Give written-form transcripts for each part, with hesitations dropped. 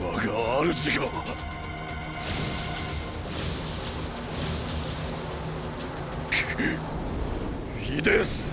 我が主が。フィデス。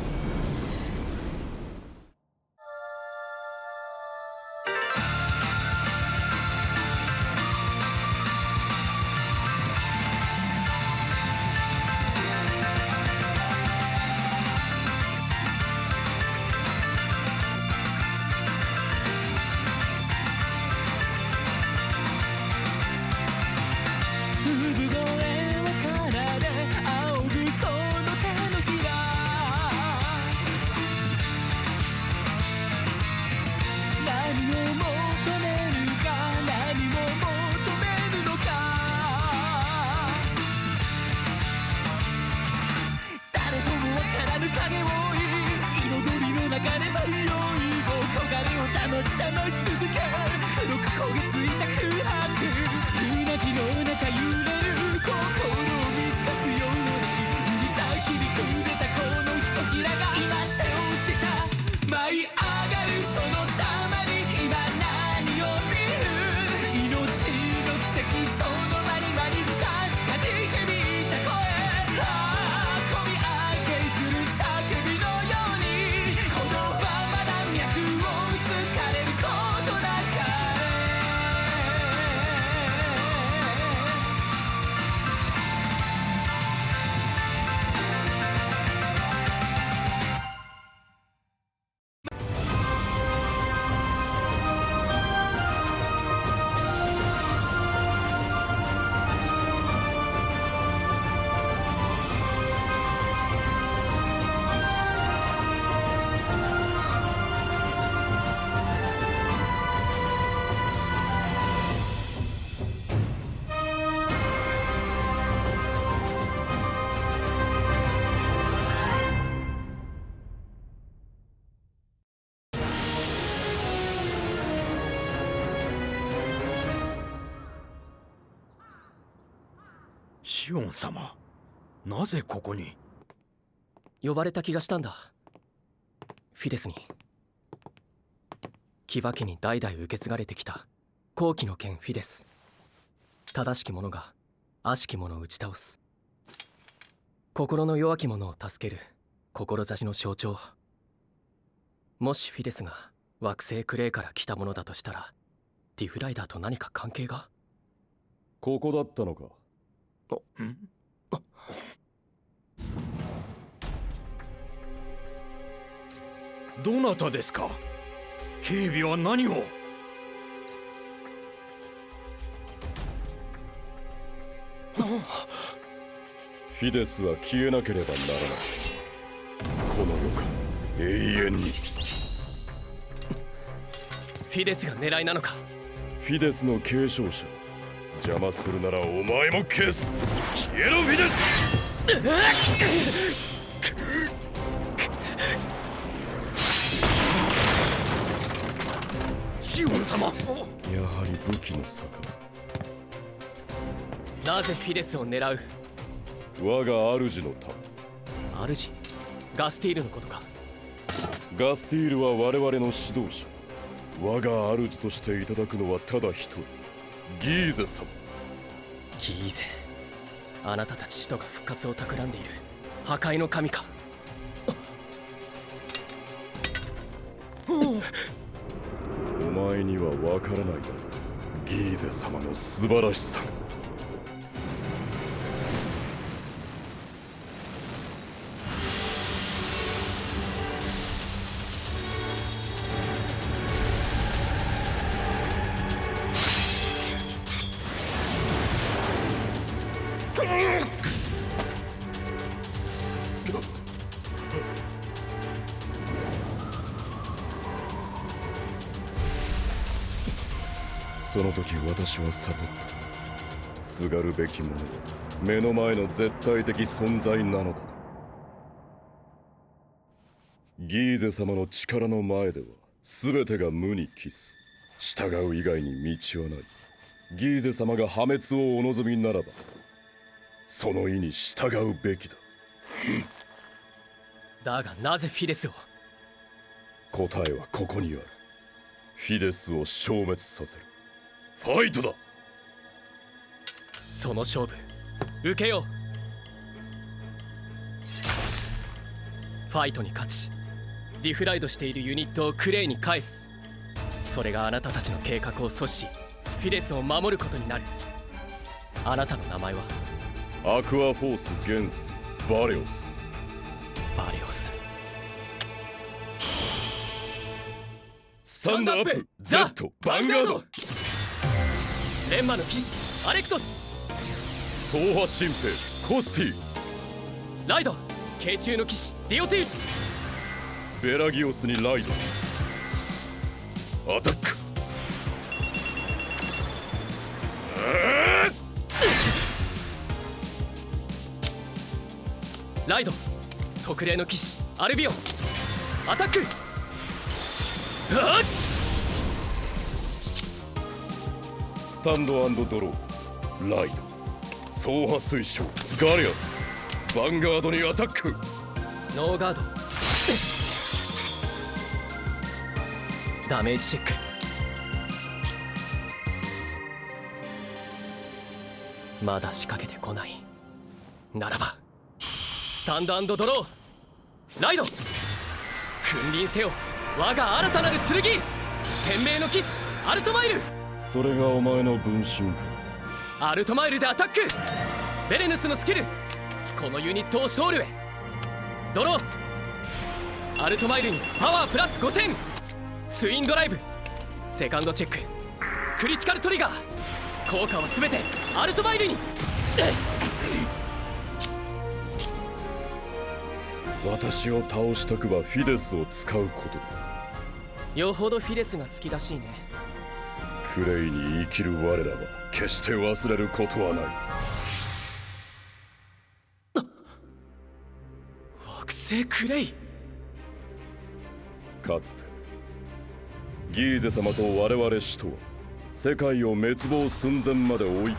シオン様、なぜここに？呼ばれた気がしたんだ。フィデスに。騎馬家に代々受け継がれてきた高貴の剣フィデス。正しき者が悪しき者を打ち倒す。心の弱き者を助ける志の象徴。もしフィデスが惑星クレイから来たものだとしたら、ディフライダーと何か関係が？ここだったのか。どなたですか？警備は何を？フィデスは消えなければならない。この世から永遠に。フィデスが狙いなのか？フィデスの継承者。邪魔するならお前も消す。消えろフィデス。シオン様。やはり武器の差か。なぜフィデスを狙う？我が主のため。主？ガスティールのことか？ガスティールは我々の指導者。我が主としていただくのはただ一人、ギーゼ様。ギーゼ、あなたたち使徒が復活を企んでいる破壊の神か？お前には分からないだろう、ギーゼ様の素晴らしさが。その時私は悟った。すがるべきものは目の前の絶対的存在なのだと。ギーゼ様の力の前では全てが無に帰す。従う以外に道はない。ギーゼ様が破滅をお望みならばその意に従うべきだ。だがなぜフィデスを？答えはここにある。フィデスを消滅させる。ファイトだ。その勝負受けよう。ファイトに勝ちディフライドしているユニットをクレイに返す。それがあなたたちの計画を阻止しフィデスを守ることになる。あなたの名前は？アクアフォースゲンスバレオス。バレオス。スタンドアップ Z ヴァンガード。レンマの騎士アレクトス。走破新兵コスティ。ライド慶中の騎士ディオティウス。ベラギオスにライド。アタック。ライド特例の騎士アルビオン。アタック。スタンド&ドローライド。走破推奨ガリアス。ヴァンガードにアタック。ノーガード。ダメージチェック。まだ仕掛けてこないならばスタンド&ドローライド。君臨せよ我が新たなる剣。天命の騎士アルトマイル。それがお前の分身か。アルトマイルでアタック。ベレヌスのスキル。このユニットをソウルへ。ドロー。アルトマイルにパワープラス5000。ツインドライブ。セカンドチェック。クリティカルトリガー。効果は全てアルトマイルに。私を倒したくばフィデスを使うことだ。よほどフィデスが好きらしいね。クレイに生きる我らは決して忘れることはない。惑星クレイ。かつてギーゼ様と我々使徒は世界を滅亡寸前まで追い込んだ。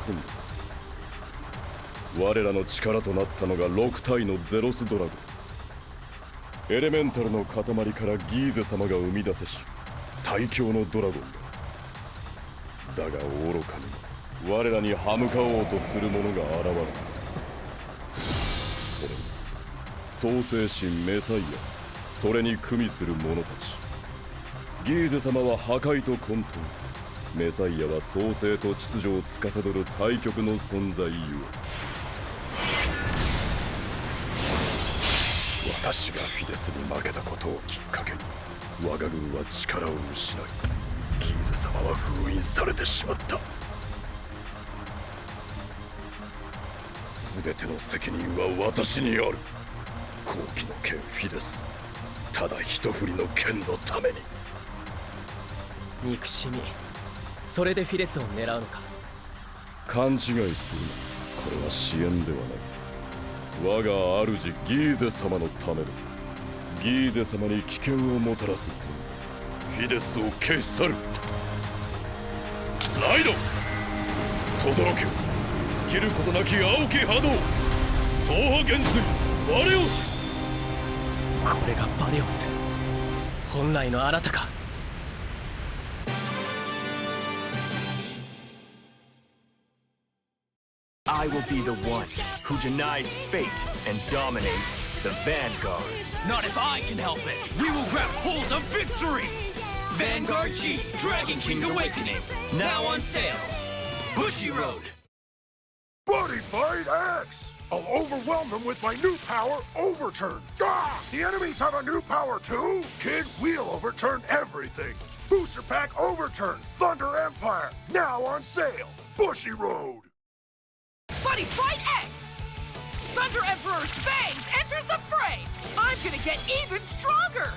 我らの力となったのが6体のゼロスドラゴン。エレメンタルの塊からギーゼ様が生み出せし最強のドラゴンだ。だが愚かにも我らに歯向かおうとする者が現れた。それに創世神メサイア、それに組みする者たち。ギーゼ様は破壊と混沌、メサイアは創生と秩序を司る対極の存在ゆえ。私がフィデスに負けたことをきっかけに我が軍は力を失い、ギーゼ様は封印されてしまった。全ての責任は私にある。後期の剣フィデス、ただ一振りの剣のために。憎しみ。それでフィデスを狙うのか。勘違いするな。これは支援ではない。我が主ギーゼ様のためだ。ギーゼ様に危険をもたらす存在フィデスを消し去る。ライド轟け。尽きることなき青き波動。走破元帥バレオス。これがバレオス、本来のあなたか。I will be the one who denies fate and dominates the vanguards. Not if I can help it! We will grab hold of victory! Vanguard G, Dragon King's Awakening, now on sale. Bushi Road. Buddy Fight X! I'll overwhelm them with my new power, Overturn. Ah! The enemies have a new power too? Kid, we'll overturn everything. Booster Pack Overturn, Thunder Empire, now on sale. Bushi Road. Buddy Fight X! Thunder Emperor's Fangs enters the fray! I'm gonna get even stronger!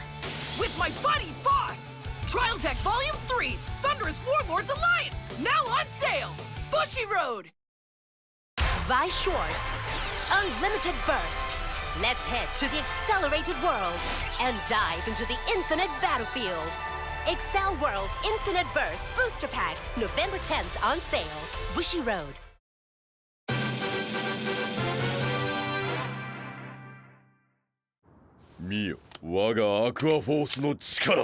With my buddy bots! Trial Deck Volume 3, Thunderous Warlords Alliance, now on sale! Bushi Road! Vi Schwartz, Unlimited Burst. Let's head to the accelerated world and dive into the infinite battlefield. Excel World Infinite Burst Booster Pack, November 10th on sale. Bushi Road. 見よ、我がアクアフォースの力。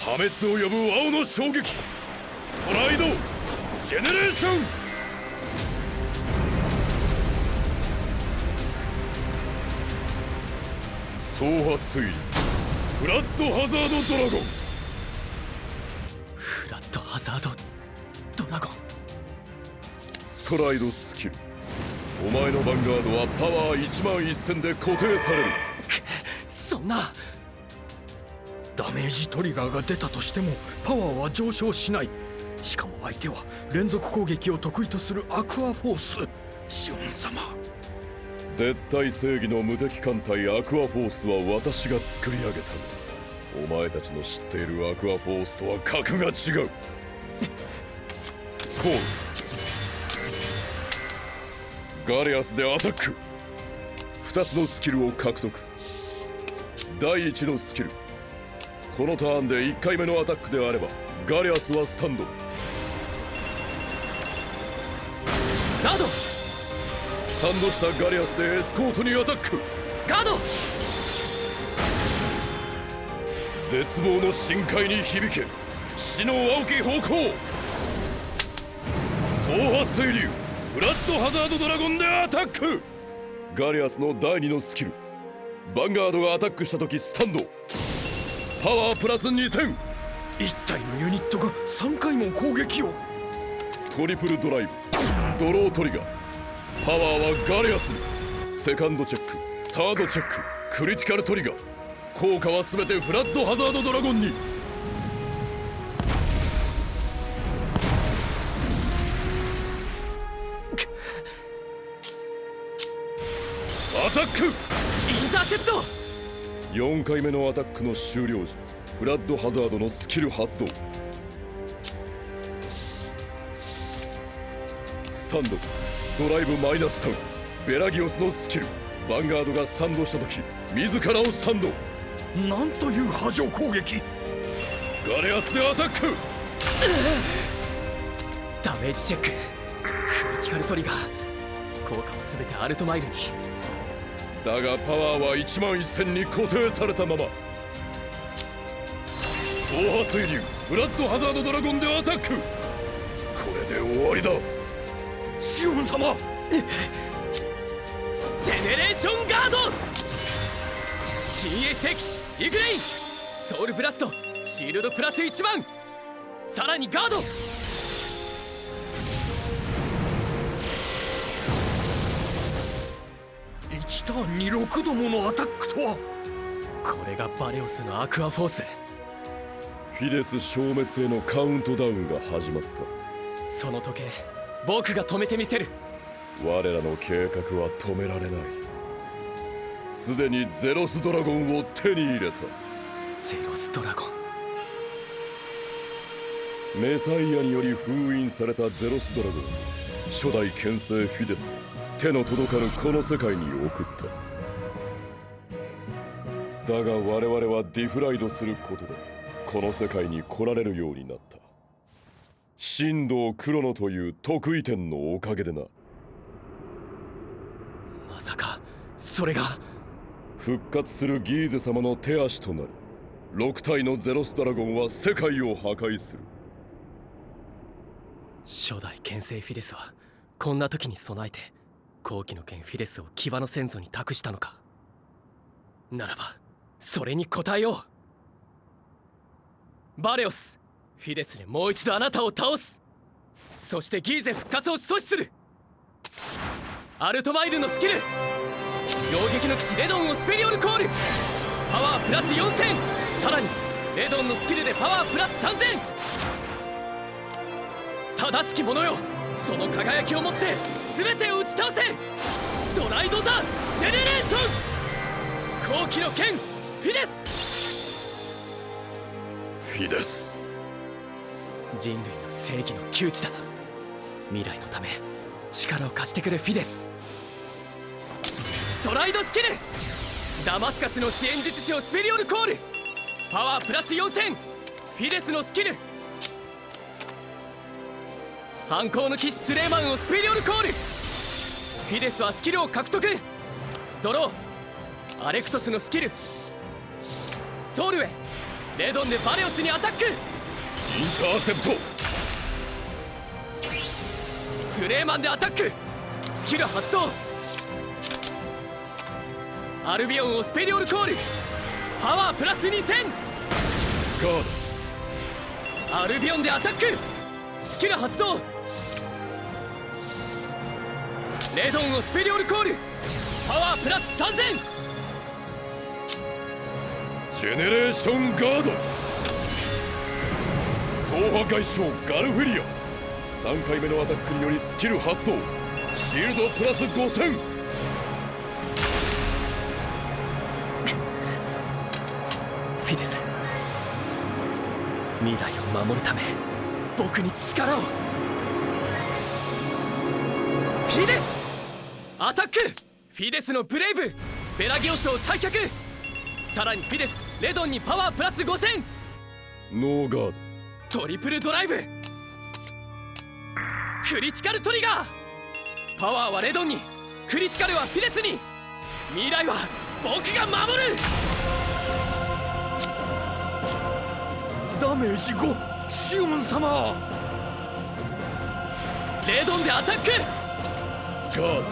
破滅を呼ぶ青の衝撃。ストライドジェネレーション走破推理フラッドハザードドラゴン。フラッドハザードドラゴン。ストライドスキル。お前のヴァンガードはパワー1万1000で固定される。そんな。ダメージトリガーが出たとしてもパワーは上昇しない。しかも相手は連続攻撃を得意とするアクアフォース。シオン様、絶対正義の無敵艦隊アクアフォースは私が作り上げた。お前たちの知っているアクアフォースとは格が違う。コールガレアスでアタック。2つのスキルを獲得。第1のスキル。このターンで1回目のアタックであればガレアスはスタンド。ガード。スタンドしたガレアスでエスコートにアタック。ガード。絶望の深海に響け死の青き方向。走破水流フラッドハザードドラゴンでアタック。ガレアスの第2のスキル。ヴァンガードがアタックした時スタンド。パワープラス2000。一体のユニットが3回も攻撃を。トリプルドライブドロートリガー。パワーはガレアスに。セカンドチェックサードチェッククリティカルトリガー。効果は全てフラッドハザードドラゴンに。アタック。インターセプト。4回目のアタックの終了時フラッドハザードのスキル発動。スタンドドライブマイナス3。ベラギオスのスキル。ヴァンガードがスタンドした時自らをスタンド。なんという波状攻撃。ガレアスでアタック。ダメージチェック。クリティカルトリガー。効果は全てアルトマイルに。だがパワーは1万1000に固定されたまま。走破水流フラッドハザードドラゴンでアタック。これで終わりだ。シオン様、ジェネレーションガード。新鋭聖騎士イグレイン。ソウルブラストシールドプラス1万。さらにガード。1ターンに6度ものアタックとは。これがバレオスのアクアフォース。フィデス消滅へのカウントダウンが始まった。その時計僕が止めてみせる。我らの計画は止められない。すでにゼロスドラゴンを手に入れた。ゼロスドラゴン。メサイアにより封印されたゼロスドラゴン。初代剣聖フィデスが手の届かぬこの世界に送った。だが我々はディフライドすることでこの世界に来られるようになった。神道クロノという得意点のおかげでな。まさかそれが。復活するギーゼ様の手足となる6体のゼロスドラゴンは世界を破壊する。初代剣聖フィデスはこんな時に備えて後期の剣フィデスを騎馬の先祖に託したのか。ならばそれに応えよう。バレオスフィデスでもう一度あなたを倒す。そしてギーゼ復活を阻止する。アルトマイルのスキル。両撃の騎士レドンをスペリオルコール。パワープラス4000。さらにレドンのスキルでパワープラス3000。正しき者よ、その輝きを持って全てを打ち倒せ。ストライド・ザ・ジェネレーション。後期の剣フィデス。フィデス、人類の正義の窮地だ。未来のため力を貸してくれフィデス。ストライドスキル。ダマスカスの支援術師をスペリオルコール。パワープラス4000。フィデスのスキル。反抗の騎士スレーマンをスペリオルコール。フィデスはスキルを獲得。ドロー。アレクトスのスキル。ソウルへ。レドンでバレオスにアタック。インターセプト。スレーマンでアタック。スキル発動。アルビオンをスペリオルコール。パワープラス2000。ガーアルビオンでアタック。スキル発動。レドンをスペリオルコール。パワープラス3000。ドジェネレーションガード。総破外傷ガルフェリア。3回目のアタックによりスキル発動。シールドプラス5000。フィデス、未来を守るため僕に力を。フィデスアタック。フィデスのブレイブ。ベラギオスを退却。さらにフィデスレドンにパワープラス5000。ノーガートリプルドライブ。クリティカルトリガー。パワーはレドンに、クリティカルはフィデスに。未来は僕が守る。ダメージ5、シオン様。レドンでアタック。ドガード。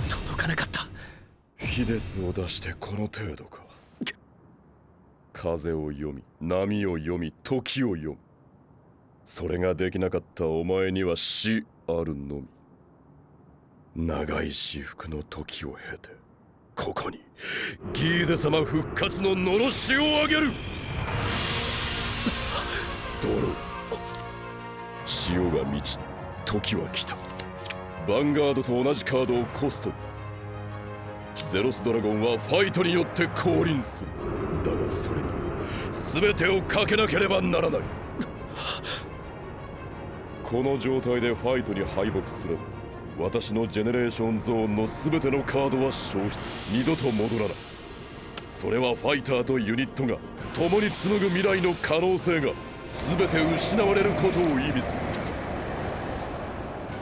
届かなかった。フィデスを出してこの程度か。風を読み、波を読み、時を読む。それができなかったお前には死あるのみ。長い至福の時を経てここにギーゼ様復活の罵しを上げる。ドロー。潮が満ち時は来た。ヴァンガードと同じカードをコストに。ゼロスドラゴンはファイトによって降臨する。だがそれに全てをかけなければならない。この状態でファイトに敗北すれば私のジェネレーションゾーンの全てのカードは消失。二度と戻らない。それはファイターとユニットが共に紡ぐ未来の可能性が全て失われることを意味する。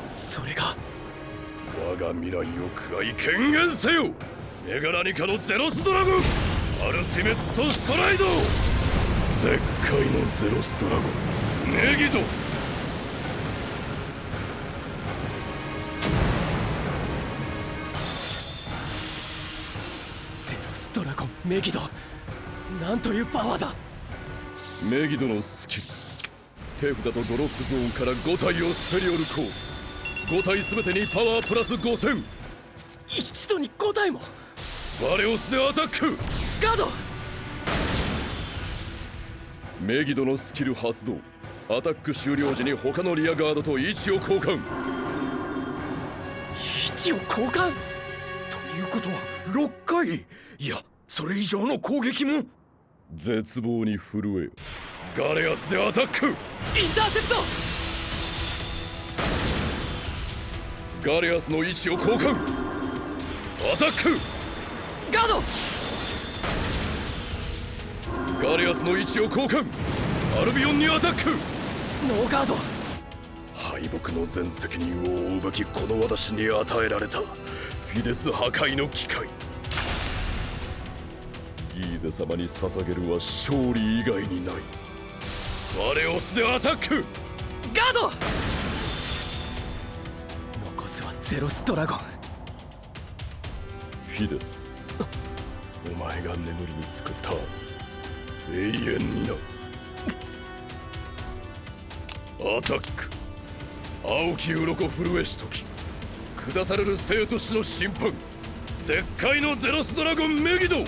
それが我が未来を食らい権限せよ。メガラニカのゼロスドラゴンアルティメットストライド。絶海のゼロスドラゴンメギド。ゼロスドラゴンメギド。なんというパワーだ。メギドのスキル。手札とドロップゾーンから5体をスペリオルコール。5体全てにパワープラス5000。一度に5体も。バレオスでアタック。ガード。メギドのスキル発動。アタック終了時に他のリアガードと位置を交換。位置を交換ということは6回。いや、それ以上の攻撃も。絶望に震えよ。ガレアスでアタック。インターセプト。ガレアスの位置を交換。アタック。ガード。ガレアスの位置を交換。アルビオンにアタック。ノーガード。敗北の全責任を負うべきこの私に与えられたフィデス破壊の機会。ギーゼ様に捧げるは勝利以外にない。バレオスでアタック。ガード。残すはゼロスドラゴン。フィデス、お前が眠りにつくターン永遠にな。アタック。青き鱗震えし時下される生と死の審判。絶海のゼロスドラゴンメギド。ノ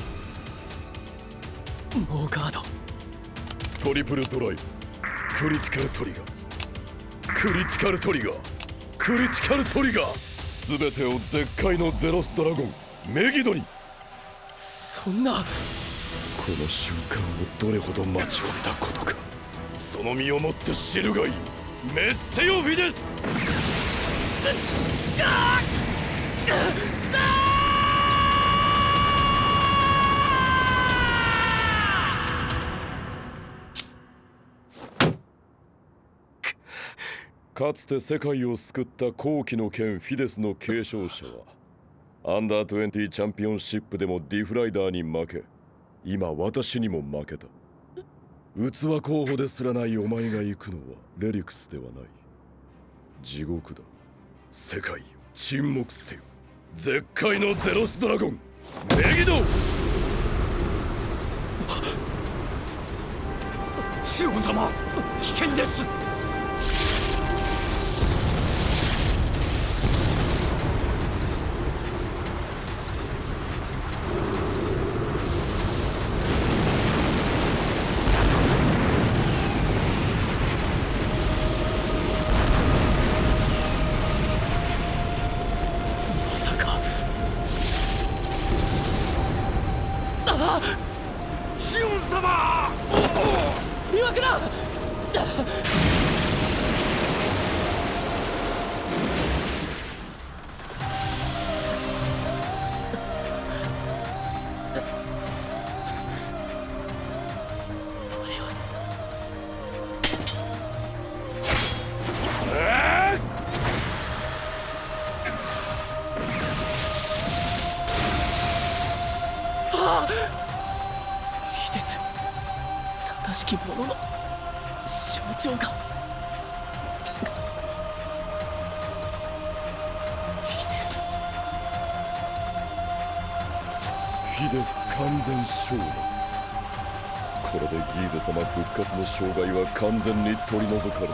ーガード。トリプルドライブ。クリティカルトリガー。クリティカルトリガー。クリティカルトリガー。全てを絶海のゼロスドラゴンメギドに。そんな。この瞬間をどれほど待ちわびたことか。その身をもって知るがいい。滅せよフィデス。かつて世界を救った後期の剣フィデスの継承者はアンダー20チャンピオンシップでもディフライダーに負け、今私にも負けた。器候補ですらないお前が行くのはレリクスではない。地獄だ。世界よ、沈黙せよ。絶海のゼロスドラゴンメギド。シオン様、危険です。まさか。シオン様。岩倉。いいです。正しきものの象徴が。いいです。フィデス完全消滅。これでギーゼ様復活の障害は完全に取り除かれた。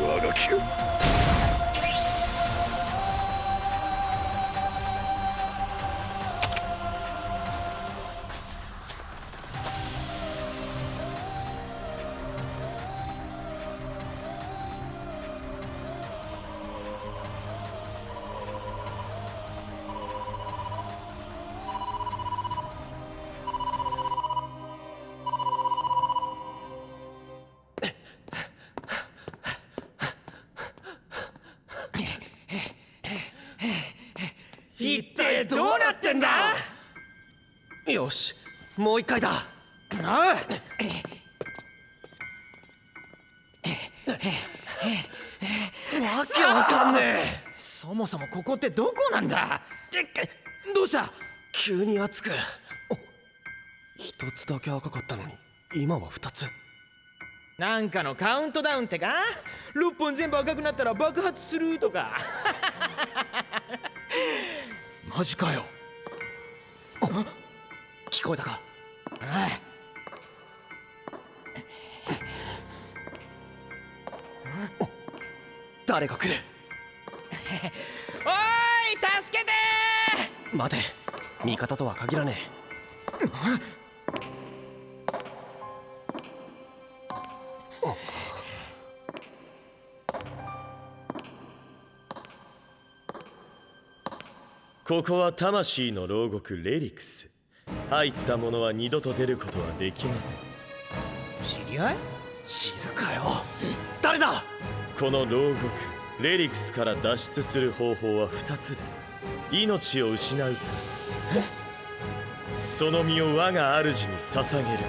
我が気を。一体どうなってんだ。よし、もう一回だ。ああ、わけわかんねえ。そもそもここってどこなんだ。どうした。急に熱く。一つだけ赤かったのに今は二つ。なんかのカウントダウンってか。6本全部赤くなったら爆発するとか。マジかよ。聞こえたか。ああ、誰か来る。おーい、助けてー。待て、味方とは限らねえ。ここは魂の牢獄レリクス。入った者は二度と出ることはできません。知り合い。知るかよ。誰だ。この牢獄レリクスから脱出する方法は2つです。命を失うか、その身を我が主に捧げるか。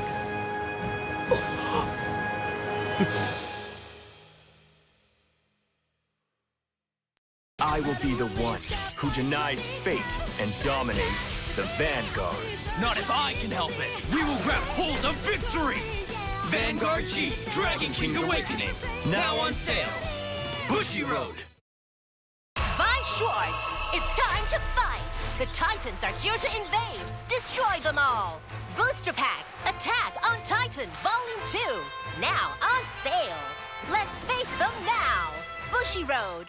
I will be the one who denies fate and dominates the Vanguard. Not if I can help it. We will grab hold of victory. Vanguard G, Dragon King's Awakening. Now on sale. Bushiroad. Vi Schwartz, it's time to fight. The Titans are here to invade. Destroy them all. Booster Pack, Attack on Titan, Volume 2. Now on sale. Let's face them now. Bushiroad.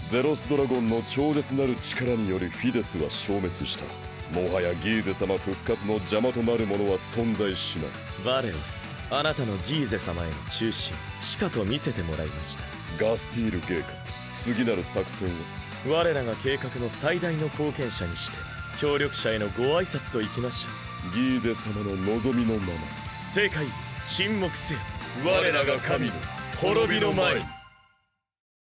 ゼロスドラゴンの超絶なる力によりフィデスは消滅した。もはやギーゼ様復活の邪魔となるものは存在しない。バレオス、あなたのギーゼ様への忠心しかと見せてもらいました。ガスティール陛下、次なる作戦を。我らが計画の最大の貢献者にして協力者へのご挨拶といきましょう。ギーゼ様の望みのまま。世界沈黙せよ、我らが神の滅びの前に。